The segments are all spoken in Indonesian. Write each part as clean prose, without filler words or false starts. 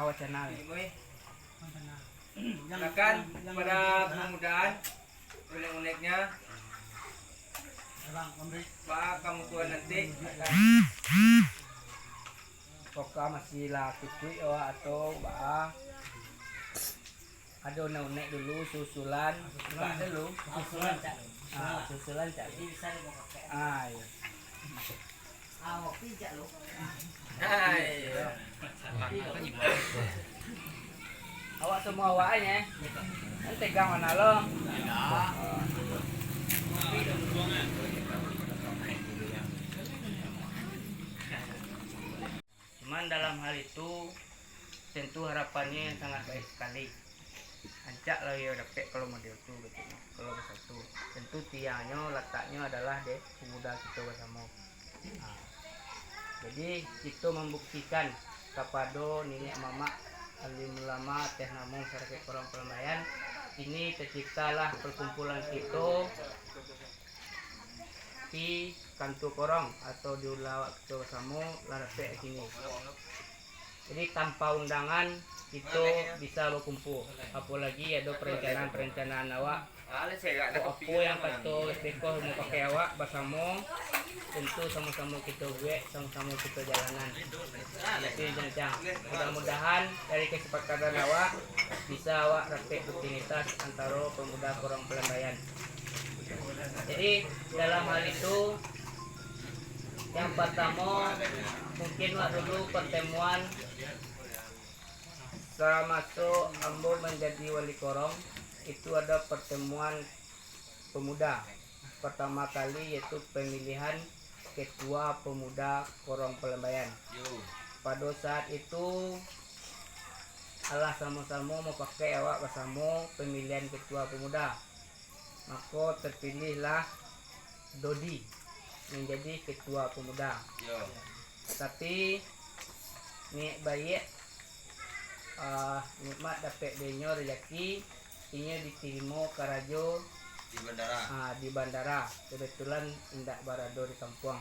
wacana. Silakan pada kemudahan unek-uneknya. Pak kamu tua nanti Apakah masih laki cuy atau bah ada unek dulu susulan dulu susulan cak susulan cak bisa dipakai iya. Awak pijak lo awak semua awaknya nanti tegang mana lo cuman dalam hal itu tentu harapannya sangat baik sekali. Ancak lah ya dapat kalau model itu gitu. Kalau satu tentu tiangnya letaknya adalah deh pemuda kita bersama. Nah, jadi kita membuktikan kepada nenek mama alim ulama teh namun masyarakat Korong Pelembayan ini terciptalah perkumpulan kita di kantor Korong atau di ulawak kita bersama larapek sini. Jadi tanpa undangan kita bisa berkumpul, apalagi ada perencanaan awak apa yang kata Beko mau pakai awak bersama tentu sama-sama kita gue sama-sama kita jalanan itu jenjang mudah-mudahan dari kesepakatan awak bisa awak rapet rutinitas antara pemuda Korong Pelembayan. Jadi dalam hal itu yang pertama mungkin waktu dulu pertemuan masuk ambo menjadi wali Korong itu ada pertemuan pemuda pertama kali yaitu pemilihan ketua pemuda Korong Pelembayan. Pada saat itu Allah sama-sama mau pakai awak bersama pemilihan ketua pemuda, maka terpilihlah Dodi menjadi ketua pemuda. Tapi ni baik nikmat dapat denyo rezeki ini diterima karajo di bandara kebetulan indak barado di kampung,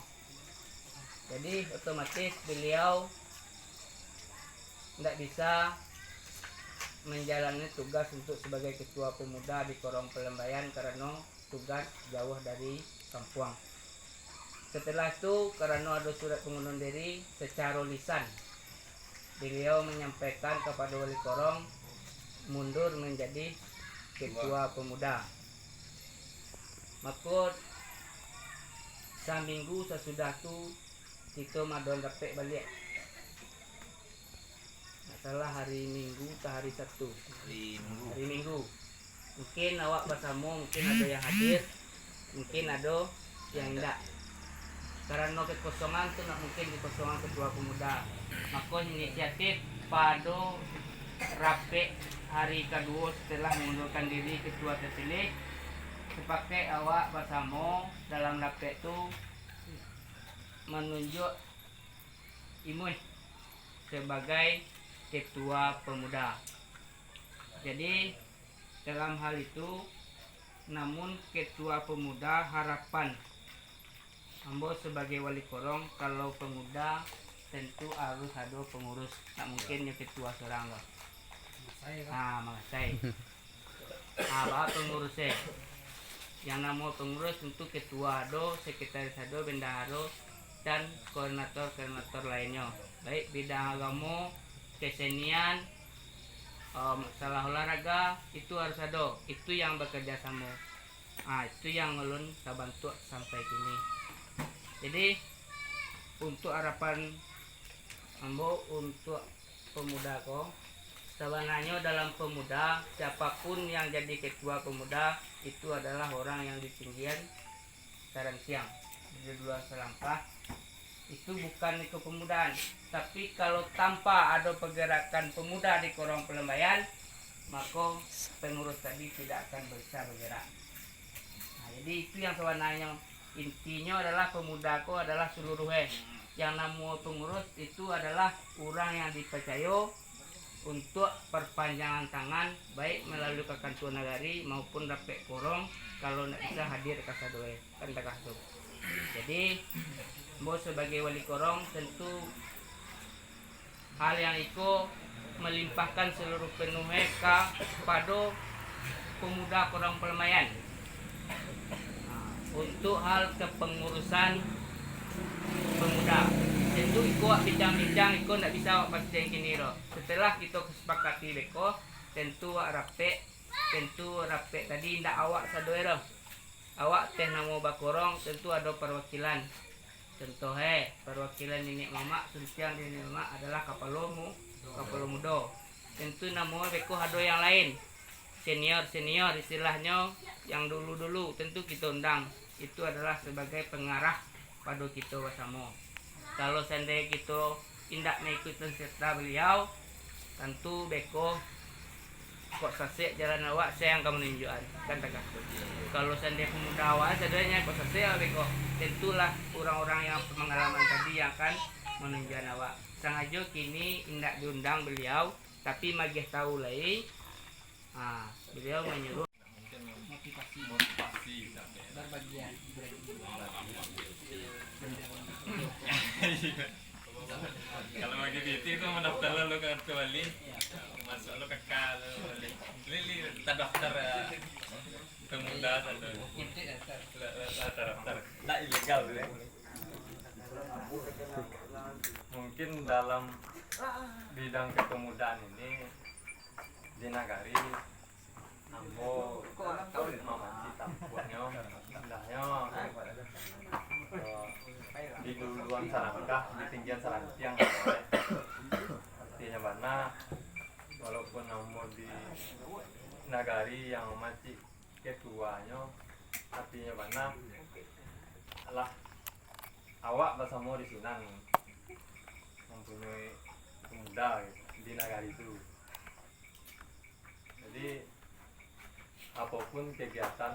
jadi otomatis beliau tidak bisa menjalani tugas untuk sebagai ketua pemuda di Korong Pelembayan karena tugas jauh dari kampung. Setelah itu karena ada surat pengunduran diri secara lisan beliau menyampaikan kepada wali Korong mundur menjadi ketua pemuda. Maka seminggu sesudah itu kita madon dapat balik. Masalah hari Minggu ke hari Sabtu. Hari Minggu. Mungkin awak bersama, mungkin ada yang hadir, mungkin ada yang tidak. Karena kekosongan itu nak mungkin kekosongan ketua pemuda. Maka inisiatif pada rapi hari kedua setelah mengundurkan diri ketua terpilih sepakai awak bersama dalam rapi itu menunjuk Imun sebagai ketua pemuda. Jadi dalam hal itu namun ketua pemuda harapan ambo sebagai wali Korong kalau pemuda tentu harus ada pengurus, tak mungkin yang ketua seorang loh. Mengasai. Apa pengurusnya? Yang nama pengurus tentu ketua ada, sekretaris ada, bendahara dan koordinator lainnya. Baik bidang agama, kesenian, masalah olahraga itu harus ada. Itu yang bekerja sama. Itu yang ulun bantu sampai kini. Jadi untuk harapan ambo untuk pemuda kok sebenarnya dalam pemuda siapapun yang jadi ketua pemuda itu adalah orang yang di tinggian sarang siang di luar selangkah itu bukan kepemudaan, tapi kalau tanpa ada pergerakan pemuda di Korong Pelembayan maka pengurus tadi tidak akan bisa bergerak. Jadi itu yang sebenarnya intinya adalah pemudaku adalah seluruhnya. Yang nama pengurus itu adalah orang yang dipercaya untuk perpanjangan tangan baik melalui kekantuan nagari maupun rapek Korong kalau tidak bisa hadir ke sadoe kan tak kaso. Jadi bos sebagai wali Korong tentu hal yang itu melimpahkan seluruh penuhnya kepada pemuda korang pelemayan. Untuk hal kepengurusan pemuda tentu iko bincang-bincang iko ndak bisa awak pasti yang kini ro. Setelah kita kesepakati beko tentu rape tadi ndak awak sadoe ro. Awak teh namo bakorong tentu ada perwakilan. Contoh perwakilan nenek mama suntiang nenek mama adalah kapalo muda. Tentu namo beko ada yang lain. Senior istilahnya yang dulu tentu kita undang. Itu adalah sebagai pengarah pada kita bersama. Kalau seandainya kita tidak mengikuti serta beliau, tentu beko kok sasek jalan awak saya yang kamu menunjukkan kan tegak. Kalau seandainya pemuda awak seadanya kok sasek beko, tentulah orang-orang yang pengalaman tadi yang akan menunjukkan awak. Sengaja kini tidak diundang beliau, tapi magih tahu lagi. Beliau menyuruh motivasi berbagian. Kalau bagi PT itu mendaftar lo ke wali, masuk lo ke KK wali. Lili terdaftar pemuda atau terdaftar. Tidak ilegal ya. Mungkin dalam bidang kepemudaan ini di Nagari ambo mamaci tampuannya indahnya di duluan sarangkah di tinggian sarangtiang artinya mana walaupun ambo di Nagari yang mamaci ketuanya artinya mana lah awak bersama di Sunan mempunyai pemuda di Nagari itu. Jadi apapun kegiatan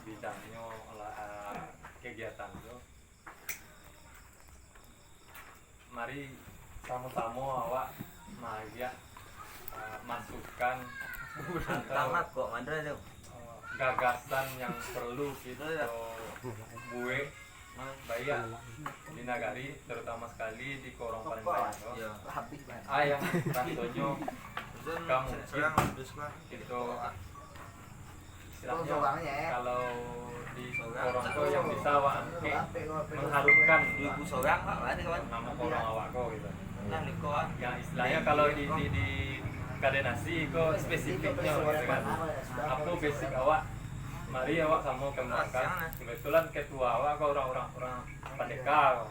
bidangnya kegiatan itu, mari sama-sama awak maya masukkan atau gagasan yang perlu kita buat bayar di Nagari, terutama sekali di Korong Palembang. Yang rasanya kamu itu istilahnya kalau di Korong itu yang bisa mengharumkan nama Korong awak gitu. Yang istilahnya kalau di kadenasi itu spesifiknya gitu kan. Apa basic awak? Mari awak sama kembangkan. Kebetulan ketua awak kau orang pendekar.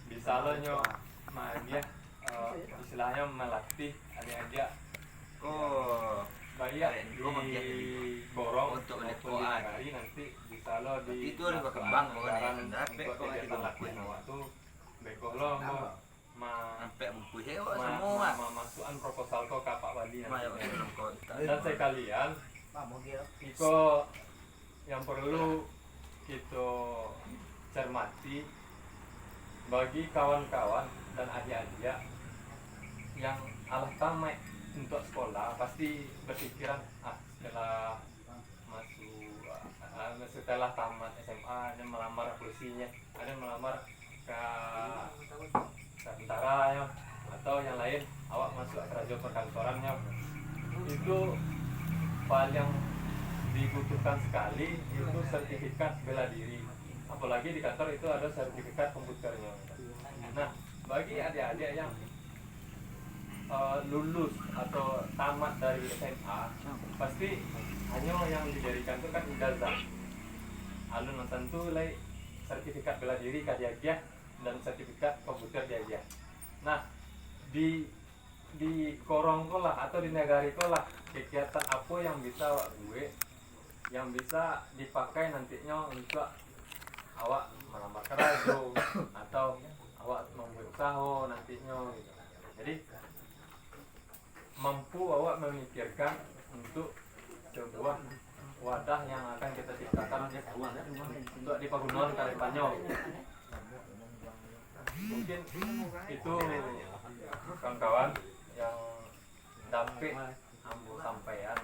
Bisa lo nyo dia istilahnya melatih adik-adik bayar di Korong untuk hari nanti bisa lo di itu harus berkembang kegiatan latihan awak tuh beko lo sampai mempunyai semua masukan proposal kau ke Pak Wali dan sekalian iko yang perlu kita cermati bagi kawan-kawan dan adik-adik yang alah tamat untuk sekolah pasti berpikiran setelah setelah tamat SMA ada melamar polisinya, ada melamar ke tentara ya, atau yang lain awak masuk ke radio perkantorannya. Itu paling dibutuhkan sekali itu sertifikat bela diri, apalagi di kantor itu ada sertifikat komputernya. Nah bagi adik-adik yang lulus atau tamat dari SMA pasti hanya yang diberikan itu kan ijazah alun tentu lay sertifikat bela diri kajian dan sertifikat komputer dia. Nah di Korong kolah atau di Nagari kolah kegiatan apa yang bisa gue yang bisa dipakai nantinya untuk awak melamar kerja atau awak membuat usaha nantinya gitu. Jadi mampu awak memikirkan untuk sebuah wadah yang akan kita ciptakan untuk di Pagunungan Kalipanyo. Mungkin itu kawan-kawan yang dapat ambil sampaian.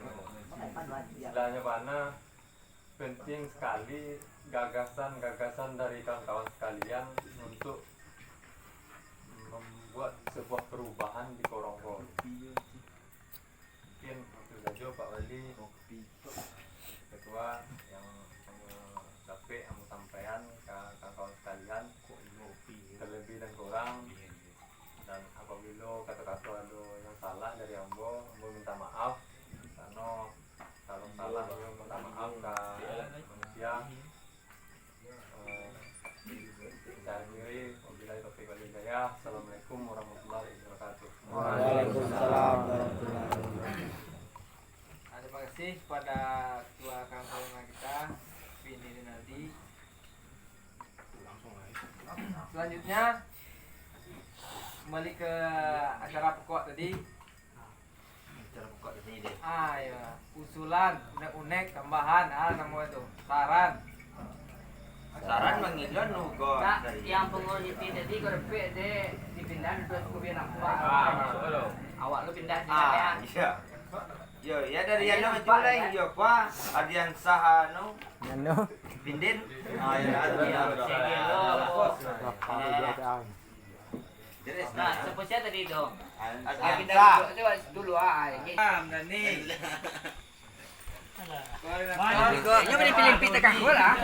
Istilahnya mana penting sekali gagasan-gagasan dari kawan-kawan sekalian untuk membuat sebuah perubahan di Korong. maaf karena kalau salah minta maaf ke manusia. Saya diri, wabillahi taufiq wal hidayah. Assalamualaikum warahmatullahi wabarakatuh. Waalaikumsalam warahmatullahi wabarakatuh. Terima kasih kepada ketua kampung kita, Vini Rinaldi. Selanjutnya kembali ke acara pokok tadi. Cara buka di sini deh. Ya, usulan, unek-unek, tambahan, nama itu, saran. Saran mengilan nugo Nah, dari yang penghuni tadi kau repek deh dipindah terus kau biar nampak. Awak lu pindah sini ya. iya. Yo, ya dari anu itu lain yo kwa adian saha anu Ano? pindin. Ya ada Iya, bos. Jelas Nah, seperti tadi dong. adian Pindah sah. dulu ini. Dani. Kayaknya boleh pilih tekan gua lah.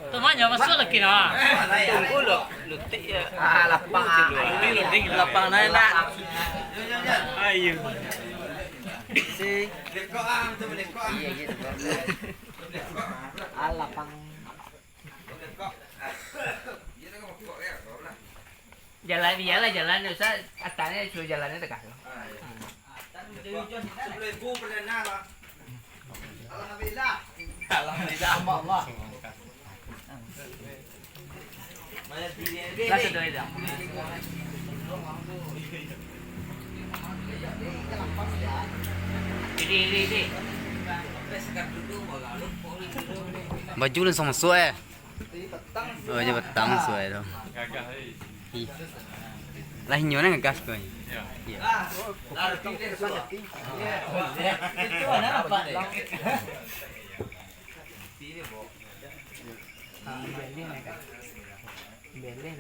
Temannya masuk lagi nah. Tunggu lo, lutik ya. Lapang enak. Ayo. Lekok ah, tu lekok ah. Iya gitu. Lapang. Lekok. Dia tengok kok ya, kau lah. Jalan biarlah jalan usah atasnya suruh jalannya dekat. Sebelum ibu pernah lah. Alhamdulillah. Alhamdulillah Allah. Mana diri Langsung doa itu. Ini. Baju lu sama suai. Oh, je petang suai tu. Gagah hei. Lah nyonya ngegas kau. Ya. Lah, tinggal suara. Itu mana apa deh? Diri bo. Beleng.